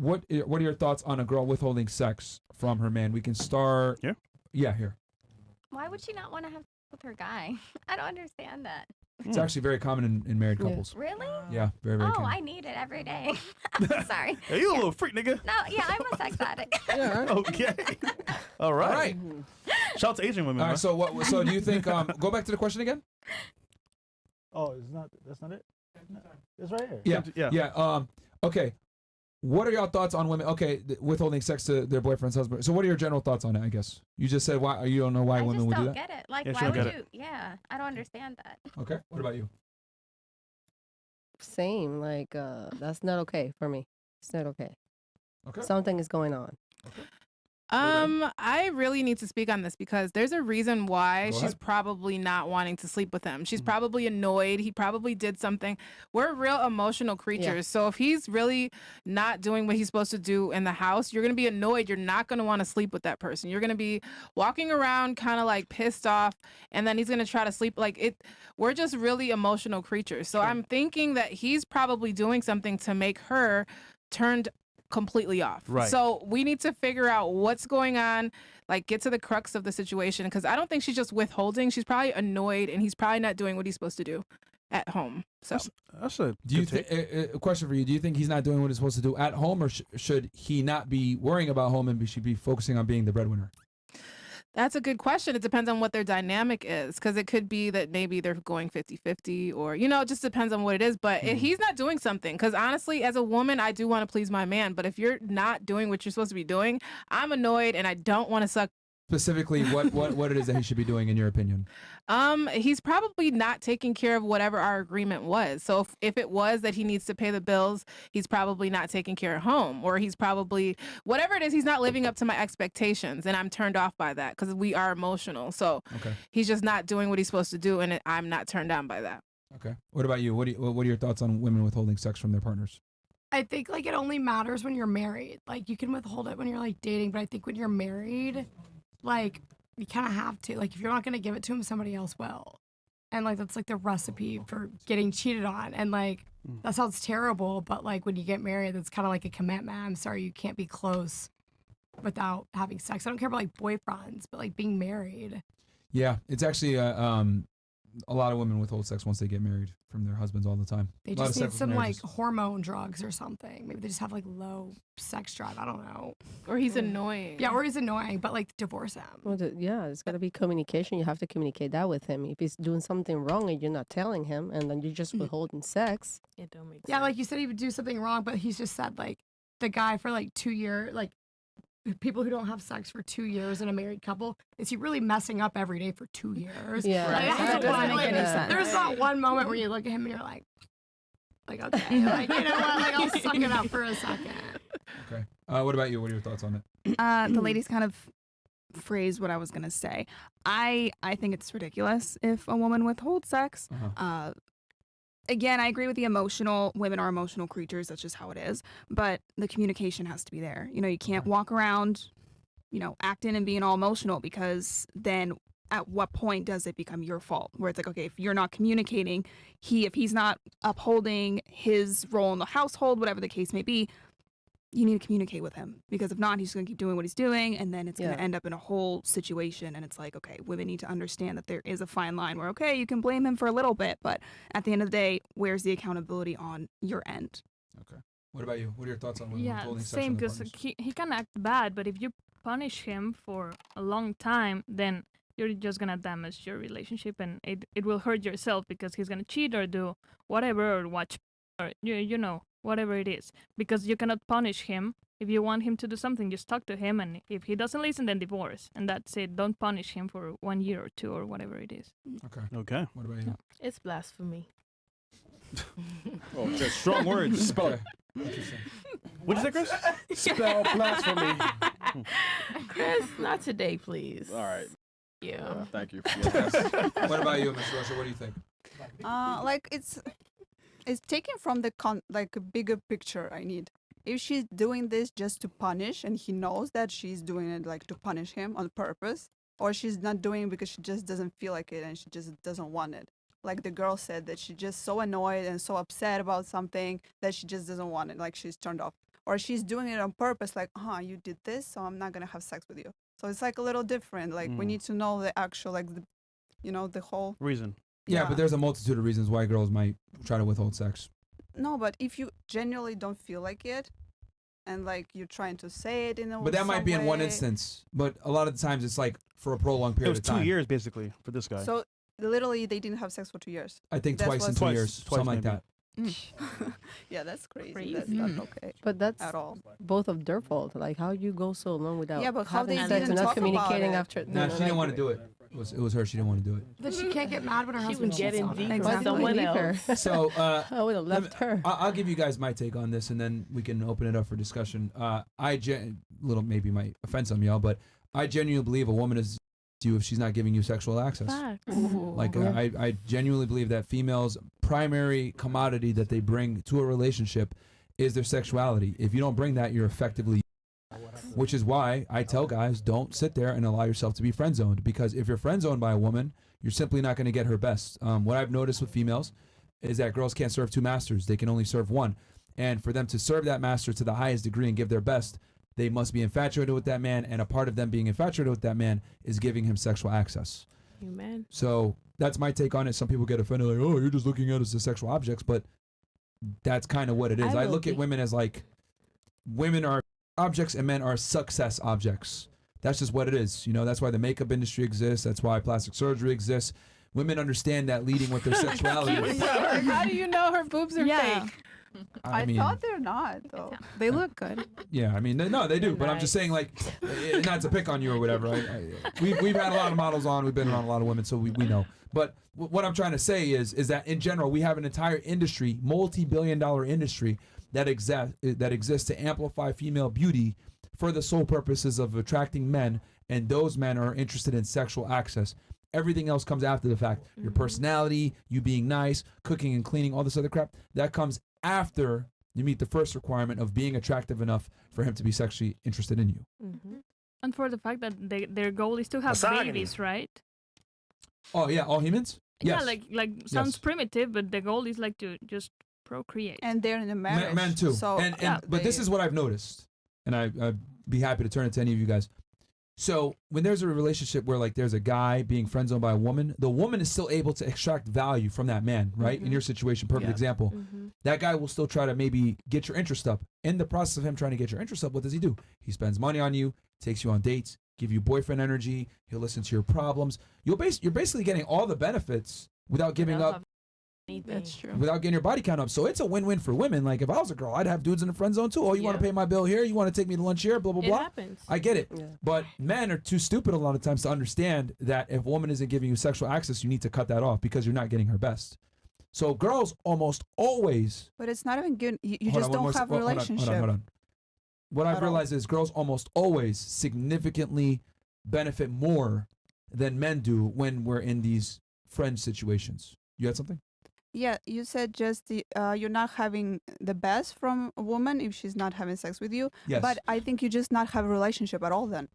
what are your thoughts on a girl withholding sex from her man? We can start here. Yeah, here. Why would she not want to have with her guy? I don't understand that. It's actually very common in married couples. Really? Yeah, very, very Oh, common. I need it every day. Sorry. Hey, you a little freak, nigga. No, yeah, I'm a sex addict. Okay. All right. All right. Shout out to Asian women. All right. man. So what? So do you think? Go back to the question again. Oh, it's not. That's not it. It's right here. Yeah. Okay. What are your thoughts on women? Okay, withholding sex to their boyfriend's husband. So what are your general thoughts on it? I guess you just said why you don't know why women would do that. I just don't get it. Like, Yeah, she why don't would get you? Yeah, I don't understand that. Okay. What about you? Same. Like, that's not okay for me. It's not okay. Okay. Something is going on. I really need to speak on this because there's a reason why Go she's ahead. probably not wanting to sleep with him. She's probably annoyed. He probably did something. We're real emotional creatures. So if he's really not doing what he's supposed to do in the house, you're going to be annoyed. You're not going to want to sleep with that person. You're going to be walking around kind of like pissed off, and then he's going to try to sleep like it. We're just really emotional creatures. So I'm thinking that he's probably doing something to make her turned completely off. Right. So we need to figure out what's going on, like get to the crux of the situation, because I don't think she's just withholding. She's probably annoyed, and he's probably not doing what he's supposed to do at home. So That's a Do you good take. a question for you? Do you think he's not doing what he's supposed to do at home, or should he not be worrying about home and should be focusing on being the breadwinner? that's a good question. It depends on what their dynamic is, because it could be that maybe they're going 50-50, or, it just depends on what it is. But if he's not doing something, because honestly, as a woman, I do want to please my man. But if you're not doing what you're supposed to be doing, I'm annoyed and I don't want to suck. Specifically, what it is that he should be doing in your opinion? He's probably not taking care of whatever our agreement was. So if it was that he needs to pay the bills, he's probably not taking care of home, or he's probably, whatever it is, he's not living up to my expectations, and I'm turned off by that because we are emotional. So Okay. he's just not doing what he's supposed to do, and I'm not turned on by that. Okay. What about you? What are your thoughts on women withholding sex from their partners? I think like it only matters when you're married. Like you can withhold it when you're like dating, but I think when you're married, like you kind of have to. Like if you're not gonna give it to him, somebody else will. And like that's like the recipe for getting cheated on. And like that sounds terrible, but like when you get married, that's kind of like a commitment. I'm sorry, you can't be close without having sex. I don't care about like boyfriends, but like being married. Yeah, it's actually a lot of women withhold sex once they get married from their husbands all the time. They A lot of just need separate some marriages. like hormone drugs or something. Maybe they just have like low sex drive. I don't know. Or he's annoying. Yeah, or he's annoying, but like divorce him. Well, there's got to be communication. You have to communicate that with him. If he's doing something wrong and you're not telling him, and then you're just withholding sex. It don't make sense. Yeah, like you said, he would do something wrong, but he's just said like the guy for like 2 years, like people who don't have sex for 2 years in a married couple, is he really messing up every day for 2 years? Yeah. Like, Right. I don't That doesn't want, make like, any sense. there's not one moment where you look at him and you're like okay, like you know what, like I'll suck it up for a second. Okay. What about you? What are your thoughts on it? The ladies kind of phrased what I was gonna say. I think it's ridiculous if a woman withholds sex. Again, I agree with the emotional. Women are emotional creatures. That's just how it is. But the communication has to be there. You can't walk around, acting and being all emotional, because then at what point does it become your fault? Where it's like, okay, if you're not communicating, if he's not upholding his role in the household, whatever the case may be, you need to communicate with him, because if not, he's going to keep doing what he's doing, and then it's going to end up in a whole situation. And it's like, okay, women need to understand that there is a fine line where, okay, you can blame him for a little bit, but at the end of the day, where's the accountability on your end? Okay. What about you? What are your thoughts on women Yeah, withholding sex same, from their because partners? he can act bad, but if you punish him for a long time, then you're just gonna damage your relationship, and it will hurt yourself, because he's gonna cheat or do whatever, or watch, or whatever it is, because you cannot punish him. If you want him to do something, just talk to him, and if he doesn't listen, then divorce, and that's it. Don't punish him for 1 year or 2 or whatever it is. Okay. What about you? It's blasphemy. Oh, just strong words. Spell. What'd you say, Chris? Spell blasphemy. Chris, not today, please. All right. Yeah. Thank you. What about you, Ms. Russia? What do you think? Like it's taken from the bigger picture. I need. If she's doing this just to punish, and he knows that she's doing it like to punish him on purpose, or she's not doing it because she just doesn't feel like it and she just doesn't want it. Like the girl said, that she's just so annoyed and so upset about something that she just doesn't want it, like she's turned off. or she's doing it on purpose, like, you did this, so I'm not gonna have sex with you. So it's like a little different. Like we need to know the actual, like, the whole reason. Yeah, but there's a multitude of reasons why girls might try to withhold sex. No, but if you genuinely don't feel like it, and like you're trying to say it in a But that might be in one way, instance. But a lot of the times it's like for a prolonged It period was of time. 2 years basically for this guy. So literally, they didn't have sex for 2 years. I think That's twice in what's- 2 years, Twice something like maybe. that. Yeah, that's crazy. Crazy. That's not okay But that's at all. both of their fault. Like, how you go so long without Yeah, but how having they sex didn't and not talk about communicating it. after? No, she didn't want to do it. It was her. She didn't want to do it. Then she can't get mad when her She husband was cheats getting on deep her. with Exactly. someone Leave her. else. So I would have left her. I'll give you guys my take on this, and then we can open it up for discussion. Little maybe might offend some of y'all, but I genuinely believe a woman is to you if she's not giving you sexual access. Like I genuinely believe that females' primary commodity that they bring to a relationship is their sexuality. If you don't bring that, you're effectively, which is why I tell guys, don't sit there and allow yourself to be friend zoned, because if you're friend zoned by a woman, you're simply not going to get her best. What I've noticed with females is that girls can't serve two masters. They can only serve one. And for them to serve that master to the highest degree and give their best, they must be infatuated with that man, and a part of them being infatuated with that man is giving him sexual access. Amen. So that's my take on it. Some people get offended, like, oh, you're just looking at us as sexual objects, but that's kind of what it is. I look at women as like, women are objects and men are success objects. That's just what it is. You know, that's why the makeup industry exists. That's why plastic surgery exists. Women understand that leading with their sexuality. How do you know her boobs are fake? I mean, thought they're not though. They look good. yeah, I mean, no, they do. But I'm just saying, like, not to pick on you or whatever. We've had a lot of models on. We've been around a lot of women, so we know. But what I'm trying to say is that in general, we have an entire industry, multi-billion-dollar industry that exists to amplify female beauty for the sole purposes of attracting men, and those men are interested in sexual access. Everything else comes after the fact. Your personality, you being nice, cooking and cleaning, all this other crap, that comes after you meet the first requirement of being attractive enough for him to be sexually interested in you. And for the fact that their goal is to have babies, right? Oh yeah, all humans? Yes. Yeah, like sounds Yes. primitive, but the goal is like to just procreate. And they're in a marriage. Men too. So But this is what I've noticed, and I'd be happy to turn it to any of you guys. So when there's a relationship where like there's a guy being friend zoned by a woman, the woman is still able to extract value from that man, right? In your situation, perfect example. That guy will still try to maybe get your interest up. In the process of him trying to get your interest up, what does he do? He spends money on you, takes you on dates, give you boyfriend energy, he'll listen to your problems. You're basically getting all the benefits without giving up. That's true. Without getting your body count up. So it's a win-win for women. Like if I was a girl, I'd have dudes in the friend zone too. Oh, you want to pay my bill here? You want to take me to lunch here? Blah, blah, It blah. happens. I get it. Yeah. But men are too stupid a lot of times to understand that if a woman isn't giving you sexual access, you need to cut that off because you're not getting her best. So girls almost always... But it's not even good. You Hold just on, one don't more have a hold on, relationship. Hold on. What I've At all. realized is girls almost always significantly benefit more than men do when we're in these friend situations. You had something? Yeah, you said just you're not having the best from a woman if she's not having sex with you. Yes. But I think you just not have a relationship at all then.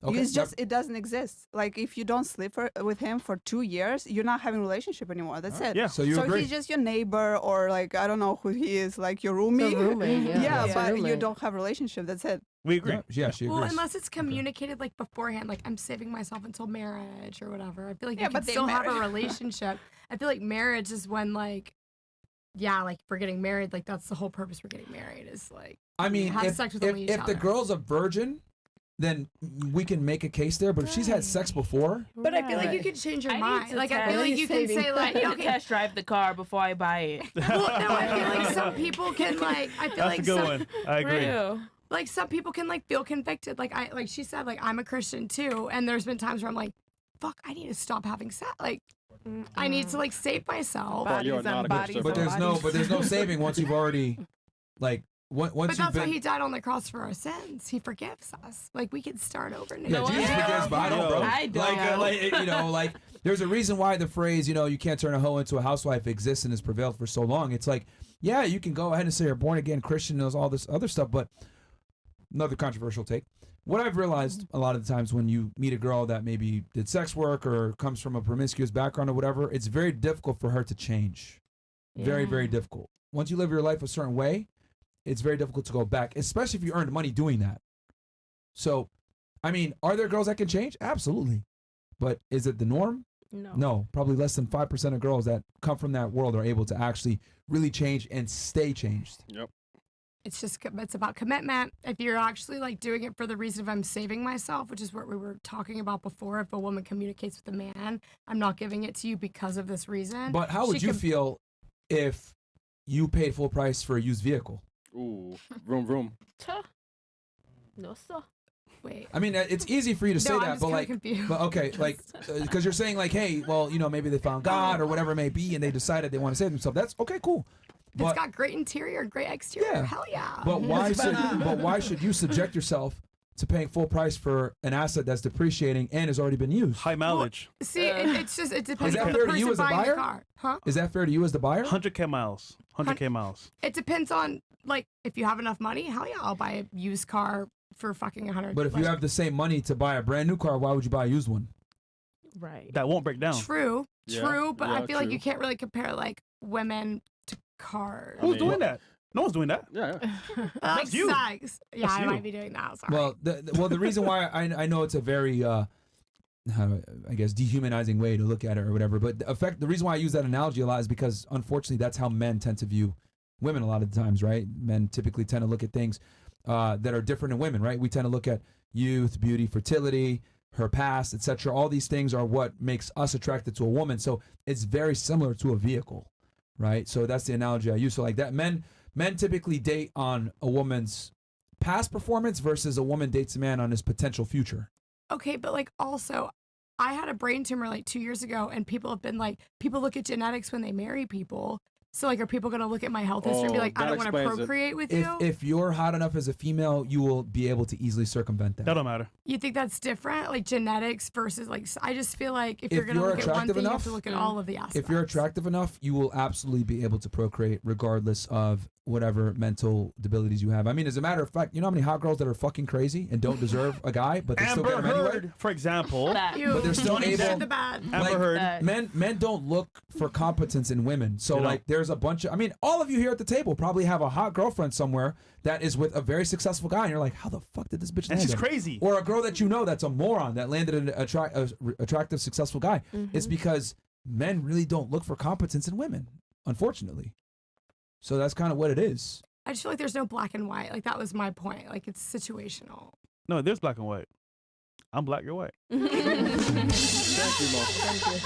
Okay. It's just, it doesn't exist. Like if you don't sleep with him for 2 years, you're not having a relationship anymore. That's it. Yeah. So you agree? he's just your neighbor or like, I don't know who he is, like your roomie. Your roommate, yeah. It's a but you roommate. don't have a relationship. That's it. We agree. Yeah, she agrees. Well, unless it's communicated like beforehand, like I'm saving myself until marriage or whatever. I feel like Yeah, you but can they still have a married. relationship. I feel like marriage is when like, yeah, like if we're getting married, like that's the whole purpose we're getting married is like. I mean, have if, sex with if, only each if the other. girl's a virgin, then we can make a case there. But if she's had sex before, But I feel like you can change your I need mind. to Like I test- feel like you can say like, I need to okay. test drive the car before I buy it. Well, no, I feel like some people can like. I feel That's like a good some, one. I agree. Real. like some people can like feel convicted. Like she said, like I'm a Christian too, and there's been times where I'm like, fuck, I need to stop having sex. Like I need to like save myself. But you are Bodies not on a bodies Christian. on but there's no bodies. saving once you've already, like, once But you've that's why been. he died on the cross for our sins. He forgives us. Like we can start over now. Yeah, Jesus forgives, but I don't, bro. I don't. Like, there's a reason why the phrase, you can't turn a hoe into a housewife exists and has prevailed for so long. It's like, yeah, you can go ahead and say you're born again Christian, knows all this other stuff, but another controversial take. What I've realized a lot of the times when you meet a girl that maybe did sex work or comes from a promiscuous background or whatever, it's very difficult for her to change. Very, very difficult. Once you live your life a certain way, it's very difficult to go back, especially if you earned money doing that. So, I mean, are there girls that can change? Absolutely. But is it the norm? No, probably less than 5% of girls that come from that world are able to actually really change and stay changed. Yep. It's about commitment. If you're actually like doing it for the reason of I'm saving myself, which is what we were talking about before. If a woman communicates with a man, I'm not giving it to you because of this reason. But how would you feel if you paid full price for a used vehicle? Ooh, vroom vroom. No, sir. Wait. I mean, it's easy for you to say I'm that, just but kinda like, confused. but okay, like, because you're saying like, hey, well, you know, maybe they found God or whatever it may be, and they decided they want to save themselves. That's okay, cool. It's got great interior, great exterior. Yeah. Hell yeah. But why should you subject yourself to paying full price for an asset that's depreciating and has already been used? High mileage. See, it depends Is that on the fair to person you as a buying the buyer? car. Huh? Is that fair to you as the buyer? 100K miles. 100K miles. It depends on, like, if you have enough money, hell yeah, I'll buy a used car for fucking 100. But if you have the same money to buy a brand new car, why would you buy a used one? Right. That won't break down. True, Yeah, but yeah, I feel like true. you can't really compare, like, women to cars. Who's doing that? No one's doing that. Like That's you. sex. Yeah, That's I you. might be doing that. Sorry. Well, the reason why I know it's a very I guess dehumanizing way to look at it or whatever, but the reason why I use that analogy a lot is because unfortunately that's how men tend to view women a lot of the times, right? Men typically tend to look at things that are different in women, right? We tend to look at youth, beauty, fertility, her past, etc. All these things are what makes us attracted to a woman. So it's very similar to a vehicle, right? So that's the analogy I use. So like that, men typically date on a woman's past performance versus a woman dates a man on his potential future. Okay, but like also, I had a brain tumor like 2 years ago, and people have been like, people look at genetics when they marry people. So like, are people gonna look at my health history and be like, I don't want to procreate with you? If you're hot enough as a female, you will be able to easily circumvent that. That don't matter. You think that's different, like genetics versus like? I just feel like if you're gonna look at one attractive thing, you have enough, to look at all of the aspects. If you're attractive enough, you will absolutely be able to procreate regardless of whatever mental debilities you have. I mean, as a matter of fact, you know how many hot girls that are fucking crazy and don't deserve a guy, but they still get him anyway? Heard, for example. But they're still able. Amber Heard. Men don't look for competence in women. So They don't. like, there's a bunch of. I mean, all of you here at the table probably have a hot girlfriend somewhere that is with a very successful guy, and you're like, how the fuck did this bitch land? That's just him? crazy. Or a girl that you know that's a moron that landed an attractive, successful guy. It's because men really don't look for competence in women, unfortunately. So that's kind of what it is. I just feel like there's no black and white. Like that was my point. Like it's situational. No, there's black and white. I'm black, you're white. Thank you, Mo.